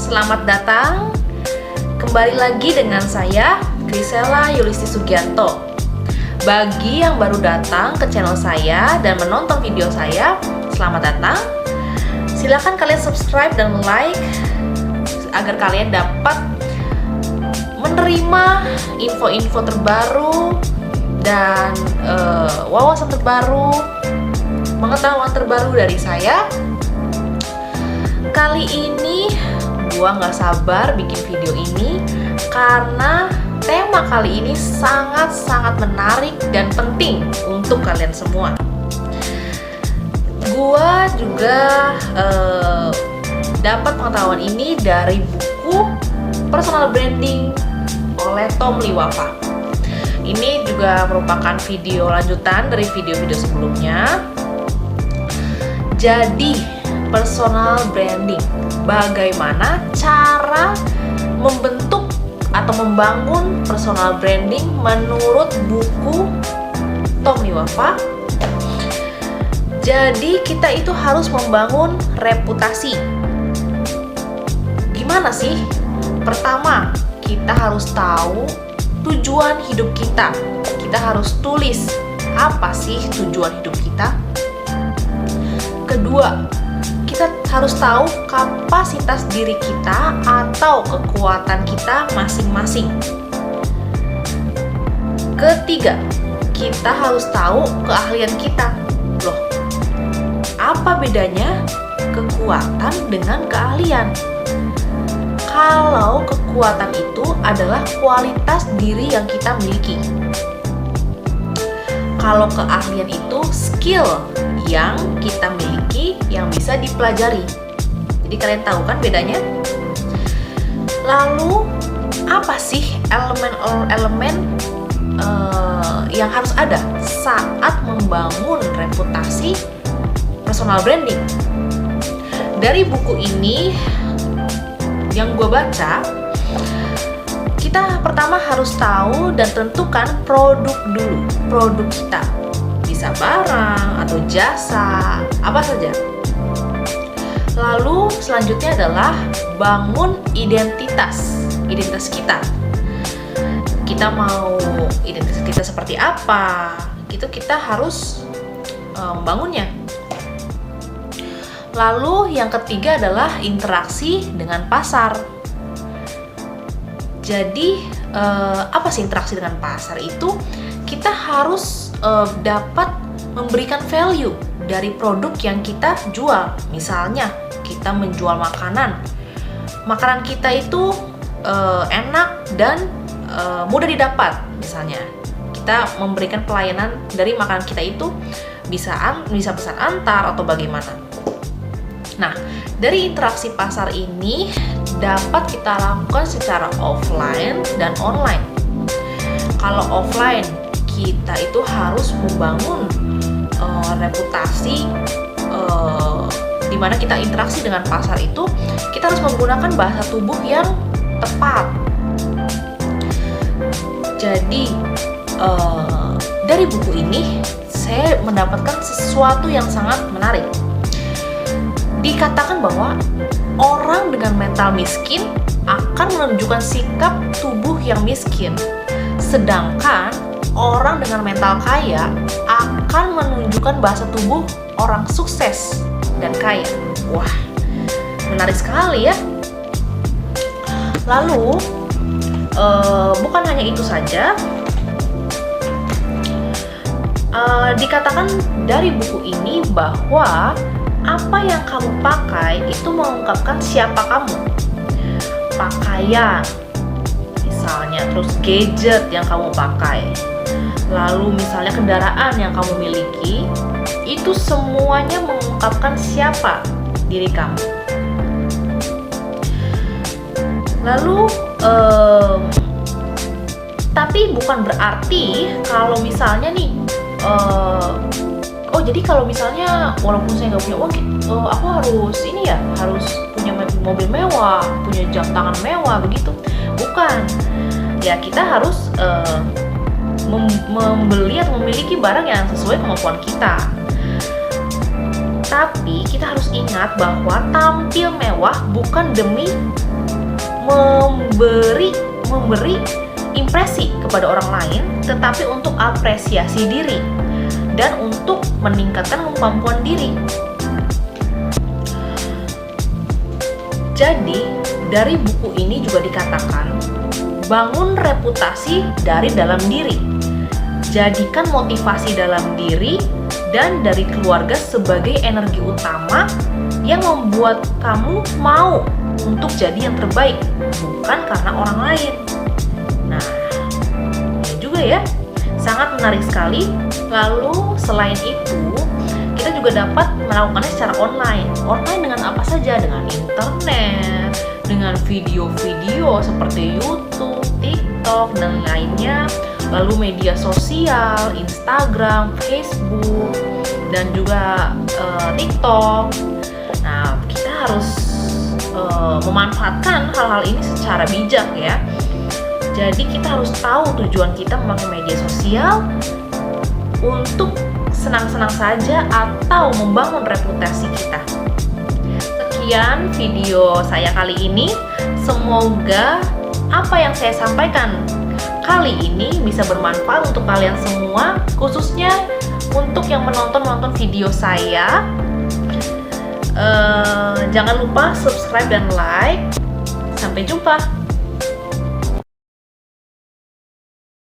Selamat datang kembali lagi dengan saya, Grisela Yulisti Sugianto. Bagi yang baru datang ke channel saya dan menonton video saya, selamat datang. Silakan kalian subscribe dan like agar kalian dapat menerima info-info terbaru dan wawasan terbaru, pengetahuan terbaru dari saya. Kali ini gua nggak sabar bikin video ini karena tema kali ini sangat-sangat menarik dan penting untuk kalian semua. Gua juga dapat pengetahuan ini dari buku Personal Branding oleh Tom Liwafa. Ini juga merupakan video lanjutan dari video-video sebelumnya. Jadi, personal branding, bagaimana cara membentuk atau membangun personal branding menurut buku Tom Liwafa. Jadi kita itu harus membangun reputasi. Gimana sih? Pertama, kita harus tahu tujuan hidup kita. Kita harus tulis apa sih tujuan hidup kita. Kedua, kita harus tahu kapasitas diri kita atau kekuatan kita masing-masing. Ketiga, kita harus tahu keahlian kita. Loh, apa bedanya kekuatan dengan keahlian? Kalau kekuatan itu adalah kualitas diri yang kita miliki. Kalau keahlian itu skill yang kita miliki yang bisa dipelajari. Jadi kalian tahu kan bedanya? Lalu apa sih elemen-elemen yang harus ada saat membangun reputasi personal branding? Dari buku ini yang gue baca, kita pertama harus tahu dan tentukan produk dulu. Produk kita bisa barang atau jasa, apa saja. Lalu selanjutnya adalah bangun identitas kita. Kita mau identitas kita seperti apa, itu kita harus membangunnya. Lalu yang ketiga adalah interaksi dengan pasar. Jadi apa sih interaksi dengan pasar itu? Kita harus dapat memberikan value dari produk yang kita jual. Misalnya kita menjual makanan kita itu enak dan mudah didapat. Misalnya kita memberikan pelayanan dari makanan kita itu bisa pesan antar atau bagaimana. Nah, dari interaksi pasar ini dapat kita lakukan secara offline dan online. Kalau offline, kita itu harus membangun reputasi di mana kita interaksi dengan pasar itu, kita harus menggunakan bahasa tubuh yang tepat. Jadi dari buku ini saya mendapatkan sesuatu yang sangat menarik. Dikatakan bahwa orang dengan mental miskin akan menunjukkan sikap tubuh yang miskin, sedangkan orang dengan mental kaya akan menunjukkan bahasa tubuh orang sukses dan kaya. Wah, menarik sekali ya. Lalu, bukan hanya itu saja. Dikatakan dari buku ini bahwa apa yang kamu pakai itu mengungkapkan siapa kamu. Pakaian, misalnya, terus gadget yang kamu pakai, lalu misalnya kendaraan yang kamu miliki, itu semuanya mengungkapkan siapa diri kamu. Lalu tapi bukan berarti kalau misalnya nih jadi kalau misalnya walaupun saya nggak punya uang, aku harus punya mobil mewah, punya jam tangan mewah begitu. Bukan. Ya, kita harus membeli atau memiliki barang yang sesuai kemampuan kita. Tapi kita harus ingat bahwa tampil mewah bukan demi memberi impresi kepada orang lain, tetapi untuk apresiasi diri dan untuk meningkatkan kemampuan diri. Jadi, dari buku ini juga dikatakan, bangun reputasi dari dalam diri. Jadikan motivasi dalam diri dan dari keluarga sebagai energi utama yang membuat kamu mau untuk jadi yang terbaik, bukan karena orang lain. Nah, ini juga ya, sangat menarik sekali. Lalu selain itu, kita juga dapat melakukannya secara online. Online dengan apa saja? Dengan internet, dengan video-video seperti YouTube, TikTok, dan lainnya. Lalu media sosial, Instagram, Facebook, dan juga TikTok. Nah, kita harus memanfaatkan hal-hal ini secara bijak ya. Jadi kita harus tahu tujuan kita memakai media sosial untuk senang-senang saja atau membangun reputasi kita. Sekian video saya kali ini. Semoga apa yang saya sampaikan kali ini bisa bermanfaat untuk kalian semua, khususnya untuk yang menonton video saya. Jangan lupa subscribe dan like. Sampai jumpa.